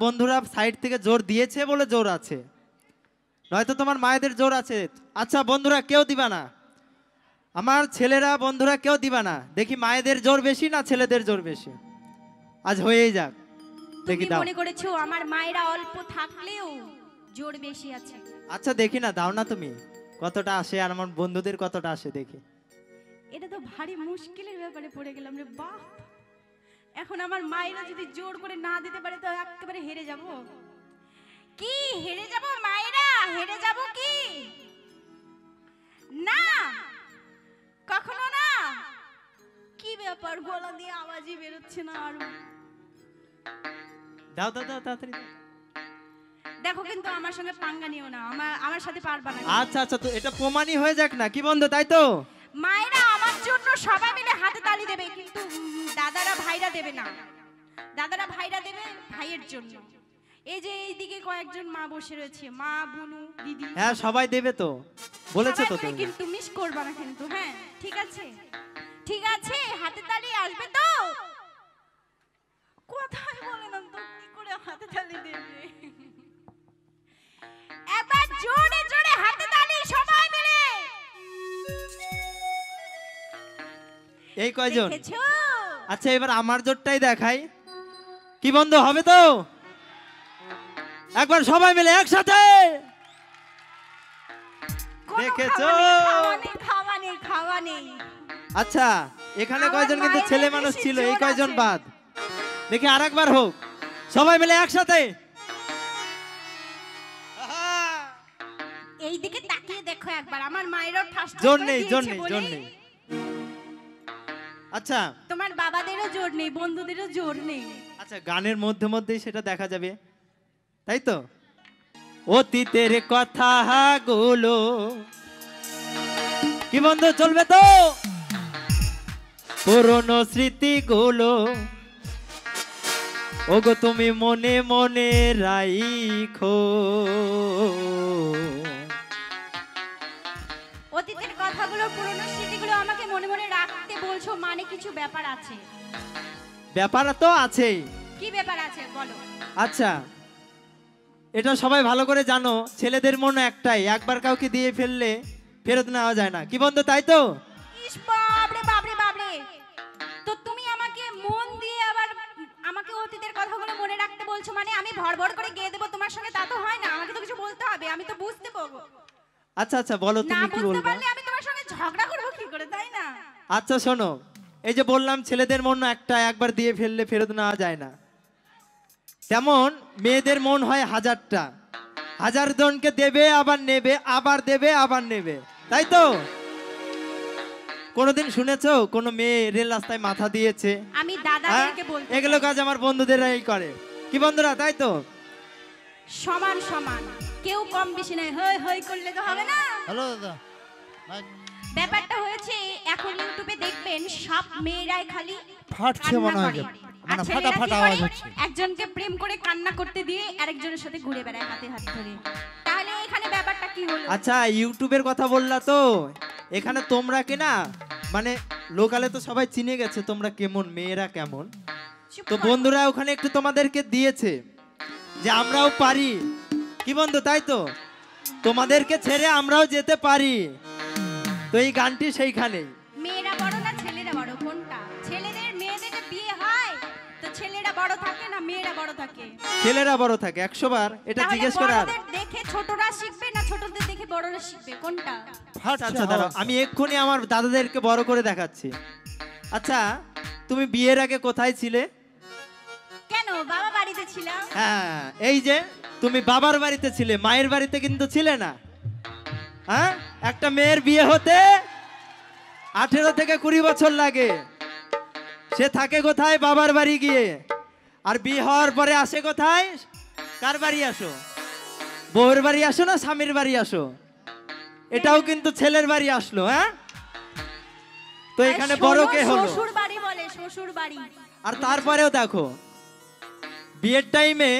বন্ধুরা সাইড থেকে জোর দিয়েছে বলে জোর আছে, নয়তো তোমার মায়েদের জোর আছে। আচ্ছা বন্ধুরা কেউ দিবা না, আমার ছেলেরা বন্ধুরা কেউ দিবা না, দেখি মায়েদের জোর বেশি না ছেলেদের জোর বেশি, আজ হয়েই যাক। দেখি দাও। মনে করেছো আমার মায়েরা অল্প থাকলেও জোর বেশি আছে? আচ্ছা দেখি না, দাও না তুমি কতটা আসে আর আমার বন্ধুদের কতটা আসে দেখি। এটা তো ভারী মুশকিলের ব্যাপারে পড়ে গেলাম রে বাপ। এখন আমার মায়েরা যদি জোর করে না দিতে পারে তো একেবারে হেরে যাব। কি হেরে যাব মায়েরা? হেরে যাব কি? না, কখনো না। কি ব্যাপার, গলা দিয়ে আওয়াজই বেরোচ্ছে না। আর দাও দাও দাও তাড়াতাড়ি। দেখো কিন্তু আমার সঙ্গে পাঙ্গা নিও না, আমার সাথে পারবা না। আচ্ছা আচ্ছা, তো এটা প্রমাণই হয়ে যাক না কি বন্ধু, তাই তো? মায়েরা আমার জন্য সবাই মিলে হাতে তালি দেবে, কিন্তু দাদারা ভাইরা দেবে না। দাদারা ভাইরা দেবে ভাইয়ের জন্য। এই যে এইদিকে কয়েকজন মা বসে রয়েছে, মা বুনু দিদি, হ্যাঁ সবাই দেবে তো, বলেছো তো তুমি। কিন্তু মিস করবা না কিন্তু। হ্যাঁ ঠিক আছে, ঠিক আছে, হাতে তালি আসবে তো? কোথায় বলে না তো, কি করে হাতে তালি দেবে? এবার জোরে জোরে হাতে তালি সবাই মিলে। এই কয়জন? দেখেছো? আচ্ছা এবার আমার জোরটাই দেখাই, কি বন্ধু হবে তো? একবার সবাই মিলে একসাথে। দেখেছো? খাওয়া নেই, খাওয়া নেই। আচ্ছা এখানে কয়জন কিন্তু ছেলে মানুষ ছিল, এই কয়জন বাদ। দেখি আরেকবার হোক, সবাই মিলে একসাথে। এই দিকে তাকিয়ে দেখো একবার, আমার মায়েরও ঠাস ঠাস জোর করে নেই, দিয়েছে জোর নেই, বলে। জোর নেই। আচ্ছা তোমার বাবাদেরও জোর নেই, বন্ধুদেরও জোর নেই। আচ্ছা গানের মধ্যে মধ্যেই সেটা দেখা যাবে, তাই তো? অতীতের কথা গুলো কি বন্ধু চলবে তো? পুরনো স্মৃতিগুলো ওগো তুমি মনে মনে রাইখো। অতীতের কথাগুলো, পুরনো স্মৃতিগুলো আমাকে মনে মনে রাখতে বলছো, মানে কিছু ব্যাপার আছে। ব্যাপার তো আছেই। কি ব্যাপার আছে বলো? আচ্ছা এটা সবাই ভালো করে জানো, ছেলেদের মন একটাই, একবার কাউকে দিয়ে ফেললে ফেরত নেওয়া যায় না, কি বন্ধু তাই তো? ইস বাবরে বাবরে বাবরে, তো তুমি আমাকে মন দিয়ে আবার আমাকে অতীতের কথাগুলো মনে রাখতে বলছো, মানে আমি ভড়ভড় করে গেয়ে দেবো তোমার সঙ্গে? তা তো হয় না, আমাকে তো কিছু বলতে হবে, আমি তো বুঝতে পারবো। আচ্ছা আচ্ছা বলো না তুমি কি বুঝতে বলবে? পারলে আমি তোমার সঙ্গে ঝগড়া করবো কি করে, তাই না? আচ্ছা শোনো, এই যে বললাম ছেলেদের মন একটা, একবার দিয়ে ফেললে ফেরত নেওয়া যায় না, তেমন মেয়েদের মন হয় হাজারটা, হাজার জনকে দেবে আবার নেবে, আবার দেবে আবার নেবে, তাই তো? কোনোদিন শুনেছো কোনো মেয়ে রেল রাস্তায় মাথা দিয়েছে? আমি দাদাদেরকে বলতে এগুলো কাজ আমার বন্ধুদেরাই করে, কি বন্ধুরা তাই তো? সমান সমান, কেউ কম বেশি নয়। হই হই করলে তো হবে না। হ্যালো দাদা। ব্যাপারটা হয়েছে এখন ইউটিউবে দেখবেন সব মেয়েরাই খালি ফাটছে মনে হয়, মানে ফাটা ফাটা আওয়াজ হচ্ছে। একজনকে প্রেম করে কান্না করতে দিয়ে আরেকজনের সাথে ঘুরে বেড়ায় হাতে হাত ধরে। তাহলে এখানে ব্যাপারটা কি হলো? আচ্ছা ইউটিউবের কথা বললা তো, এখানে তোমরা কি না, মানে লোকালে তো সবাই চিনে গেছে তোমরা কেমন, মেয়েরা কেমন, তো বন্ধুরা ওখানে একটু তোমাদেরকে দিয়েছে যে আমরাও পারি, কি বন্ধু তাই তো? তোমাদেরকে ছেড়ে আমরাও যেতে পারি, তো এই গানটি সেইখানেই। মেয়েরা বড় না ছেলেরা বড়, কোনটা? ছেলেদের মেয়েদের বিয়ে হয় তো ছেলেরা বড় থাকে না মেয়েরা বড় থাকে? ছেলেরা বড় থাকে 100 বার, এটা জিজ্ঞেস করার। বড়দের দেখে ছোটরা শিখবে না ছোটদের দেখে বড়রা শিখবে, কোনটা? আচ্ছা দাঁড়াও, আমি এক্ষুনি আমার দাদাদেরকে বড় করে দেখাচ্ছি। আচ্ছা তুমি বিয়ের আগে কোথায় ছিলে? কেন, বাবা বাড়িতে ছিলাম। হ্যাঁ এই যে তুমি বাবার বাড়িতে ছিলে, মায়ের বাড়িতে কিন্তু ছিলে না। হ্যাঁ একটা মেয়ের বিয়ে হতে 18 থেকে 20 বছর লাগে, সে থাকে কোথায়? বাবার বাড়ি গিয়ে। আর বিয়ে হওয়ার পরে আসে কোথায়? কার বাড়ি আসো? বউয়ের বাড়ি আসো না স্বামীর বাড়ি আসো? এটাও কিন্তু ছেলের বাড়ি আসলো। হ্যাঁ তো এখানে বড় কে হলো? শ্বশুর বাড়ি বলে, শ্বশুর বাড়ি। আর তারপরেও দেখো বিয়ের টাইমে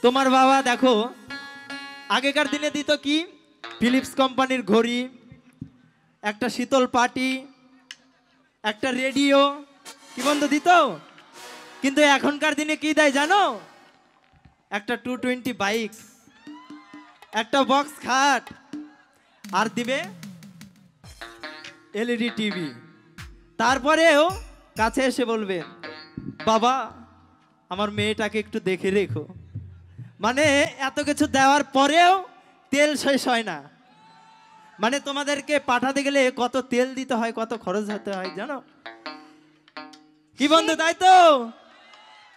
তোমার বাবা দেখো আগেকার দিনে দিত কি, ফিলিপস কোম্পানির ঘড়ি, একটা শীতল পাটি, একটা রেডিও, কি বন্ধু দিত? কিন্তু এখনকার দিনে কি দেয় জানো? একটা 220 বাইক, একটা বক্স খাট, আর দিবে এলইডি টিভি। তারপরেও কাছে এসে বলবে, বাবা আমার মেয়েটাকে একটু দেখে রেখো। মানে এত কিছু দেওয়ার পরেও তেল শেষ হয় না। মানে তোমাদেরকে পাঠাতে গেলে কত তেল দিতে হয়, কত খরচ হতে হয় জানো কি বন্ধু, তাই তো?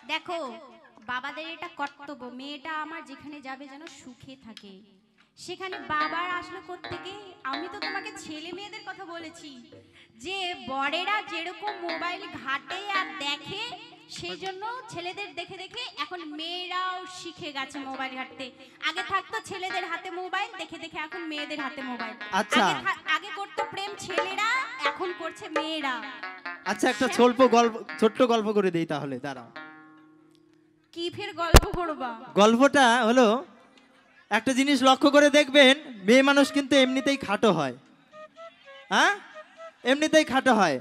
দেখো, বাবাদের এটা কর্তব্য, মেয়েটা আমার যেখানে যাবে যেন সুখে থাকে। সেখানে বাবার আসলে কোত্থেকে? আমি তো তোমাকে ছেলে মেয়েদের কথা বলেছি, যে বড়েরা যেরকম মোবাইল ঘাটে আর দেখে, সেই জন্য ছেলেদের দেখে দেখে এখন মেয়েরাও শিখে গেছে মোবাইল ঘাটতে। আগে থাকতো ছেলেদের হাতে মোবাইল, দেখে দেখে এখন মেয়েদের হাতে মোবাইল। আচ্ছা। আগে করতো প্রেম ছেলেরা, এখন করছে মেয়েরা। আচ্ছা, একটা ছোট্ট গল্প করে দেই তাহলে, দাঁড়াও। কি ফের গল্প করবা? গল্পটা হলো, একটা জিনিস লক্ষ্য করে দেখবেন, মেয়ে মানুষ কিন্তু এমনিতেই খাটো হয়। হ্যাঁ, এমনিতেই খাটো হয়।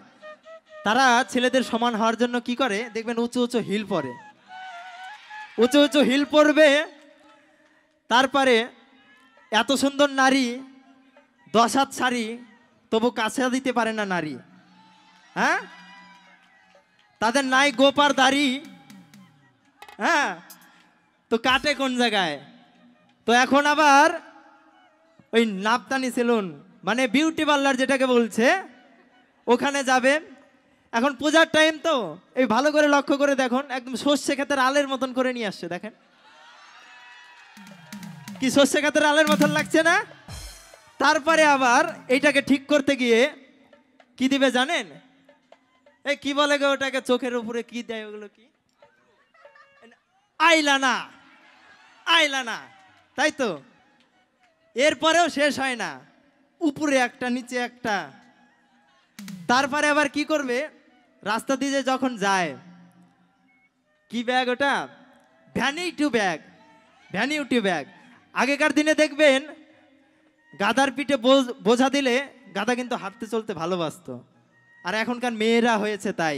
তারা ছেলেদের সমান হওয়ার জন্য কি করে দেখবেন, উঁচু উঁচু হিল পরে, উঁচু উঁচু হিল পরবে। তারপরে এত সুন্দর নারী, 10 হাত শাড়ি, তবু কাছে দিতে পারে না নারী। হ্যাঁ, তাদের নাই গোপার দাড়ি। হ্যাঁ, তো কাটে কোন জায়গায়? তো এখন আবার ওই নাপতানি সেলুন, মানে বিউটি পার্লার যেটাকে বলছে, ওখানে যাবে। এখন পূজার টাইম তো, এই ভালো করে লক্ষ্য করে দেখুন, একদম সর্ষে ক্ষেতের আলের মতন করে নিয়ে আসছে। দেখেন কি সর্ষে ক্ষেতের আলের মতন লাগছে না? তারপরে আবার এইটাকে ঠিক করতে গিয়ে কি দিবে জানেন? এই কি বলে গো ওটাকে, চোখের উপরে কি দেয় ওগুলো, কি আইলানা, আইলানা, তাই তো? এরপরেও শেষ হয় না, উপরে একটা নিচে একটা। তারপরে আবার কি করবে, রাস্তা দিয়ে যখন যায়, কি ব্যাগ ওটা, ভ্যানিটি ব্যাগ, ভ্যানিটি ব্যাগ। আগেকার দিনে দেখবেন গাধার পিঠে বোঝা দিলে গাধা কিন্তু হাঁটতে চলতে ভালোবাসতো। আর এখনকার মেয়েরা হয়েছে তাই,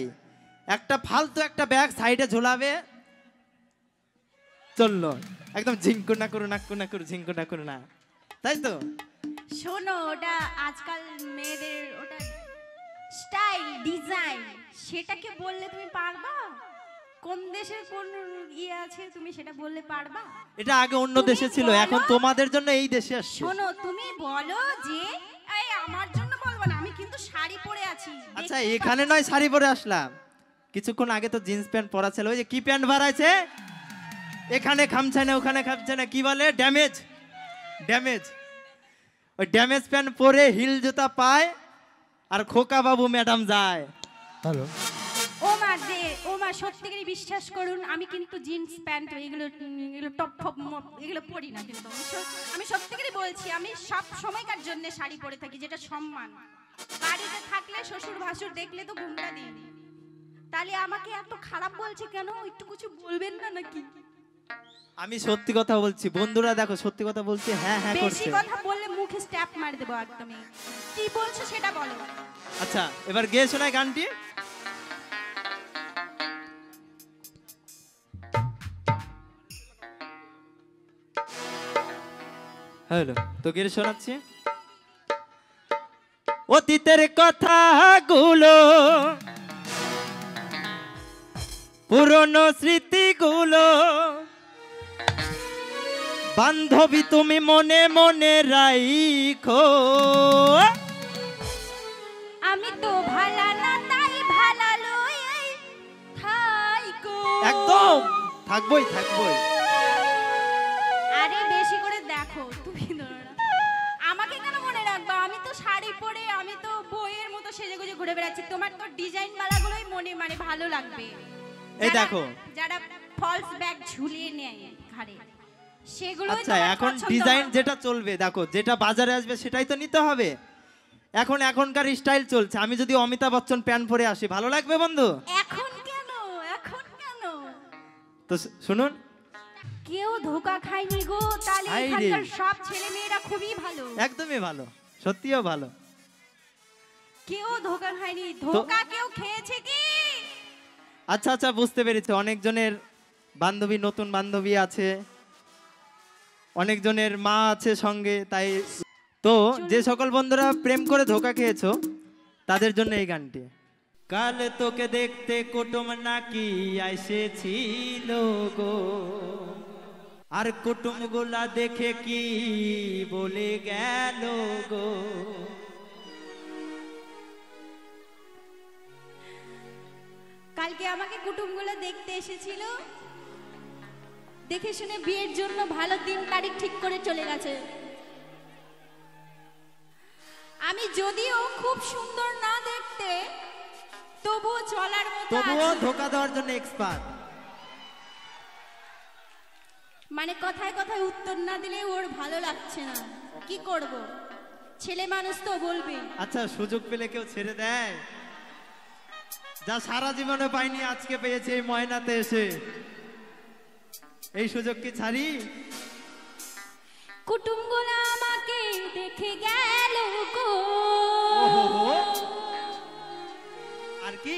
একটা ফালতু একটা ব্যাগ সাইডে ঝোলাবে, চললো একদম ঝিঙ্কু না করু নাক্কু না করু ঝিঙ্কু না করু না, তাই তো? শোনো, ওটা আজকাল মেয়েদের ওটা স্টাইল ডিজাইন, সেটাকে বললে তুমি পারবা? কোন দেশের কোন ইয়ে আছে তুমি সেটা বললে পারবা? এটা আগে অন্য তুমি দেশে ছিল, এখন বলো- তোমাদের জন্য এই দেশে আসছে। শোনো, তুমি বলো যে এই আমার জন্য বলবো না, আমি কিন্তু শাড়ি পরে আছি। আচ্ছা, দেখতেই এখানে পাচ্ছ। নয় শাড়ি পরে আসলাম, কিছুক্ষণ আগে তো জিন্স প্যান্ট পরা ছিল। ওই যে কি প্যান্ট বাড়াইছে, এখানে খামছে না ওখানে খামছে না, কি বলে, ড্যামেজ, ড্যামেজ। ওই ড্যামেজ প্যান্ট পরে হিল জুতা পায়, আর খোকা বাবু ম্যাডাম যায়। হ্যালো, ও মা দে, ও মা সত্যি করে বিশ্বাস করুন, আমি কিন্তু জিন্স প্যান্ট এগুলো এগুলো টপ টপ এগুলো পরি না, কিন্তু আমি সত্যি করে বলছি, আমি সব সময়কার জন্য শাড়ি পরে থাকি, যেটা সম্মান। বাড়িতে থাকলে শ্বশুর ভাসুর দেখলে তো ঘুমটা দিই, তাহলে আমাকে এত খারাপ বলছে কেন? একটু কিছু বলবেন না নাকি? আমি সত্যি কথা বলছি বন্ধুরা, দেখো সত্যি কথা বলছি, হ্যাঁ হ্যাঁ বেশি করছে। কথা বললে মুখে স্ট্যাপ মার দেবো একদমই। কি বলছো সেটা বলো। আচ্ছা, এবার গেয়ে শোনায় গানটি। হ্যালো, তো গেয়ে শোনাচ্ছি। অতীতের কথাগুলো, পুরনো স্মৃতিগুলো, বান্ধবী তুমি মনে মনে রাইখো। আমি তো ভালা না তাই ভালা লই থাইকো। একদম থাকবই থাকবই। আরে বেশি করে দেখো তুমি, আমাকে কেন মনে রাখবা? আমি তো শাড়ি পরে, আমি তো বইয়ের মতো সেজে গুজে ঘুরে বেড়াচ্ছি। তোমার তো ডিজাইন বালাগুলোই মনে মানে ভালো লাগবে। এই যারা- দেখো। যারা ফলস ব্যাগ ঝুলিয়ে নেয় ঘাড়ে, সেগুলো আচ্ছা, এখন ডিজাইন যেটা চলবে, দেখো যেটা বাজারে আসবে সেটাই তো নিতে হবে। এখনকার স্টাইল চলছে, আমি যদি অমিতাভ বচ্চন প্যান্ট পরে আসি, ভালো লাগবে বন্ধু? এখন কেন, এখন কেন? তো শুনুন, কেউ ধোকা খায়নি গো, তাহলে হায় রে। এখানকার সব ছেলে মেয়েরা খুবই ভালো। একদমই ভালো, সত্যিও ভালো। কেউ ধোকা খায়নি, ধোকা কেউ খেয়েছে কি? আচ্ছা আচ্ছা, বুঝতে পেরেছি, অনেকজনের বান্ধবী, নতুন বান্ধবী আছে, অনেকজনের মা আছে সঙ্গে, তাই তো যে সকল বন্ধুরা প্রেম করে ধোকা খেয়েছো তাদের জন্য এই গানটি। কাল তোকে দেখতে কুটুম নাকি এসেছিল গো, আর কুটুম গুলা দেখে কি বলে গেল গো। কালকে আমাকে কুটুমগুলো দেখতে এসেছিল, দেখে শুনে বিয়ের জন্য ভালো দিন তারিখ ঠিক করে চলে গেছে। আমি যদিও খুব সুন্দর না দেখতে, তবুও চলার মতো তবুও আছি। ধোকা দেওয়ার জন্য এক্সপার্ট। মানে কথায় কথায় উত্তর না দিলে ওর ভালো লাগছে না, কি করব, ছেলে মানুষ তো বলবে। আচ্ছা, সুযোগ পেলে কেউ ছেড়ে দেয়? যা সারা জীবনে পাইনি আজকে পেয়েছে এই ময়নাতে এসে, এই সুযোগ কি ছাড়ি? কুটুমগুলো আমাকে দেখে গেল গো, আর কি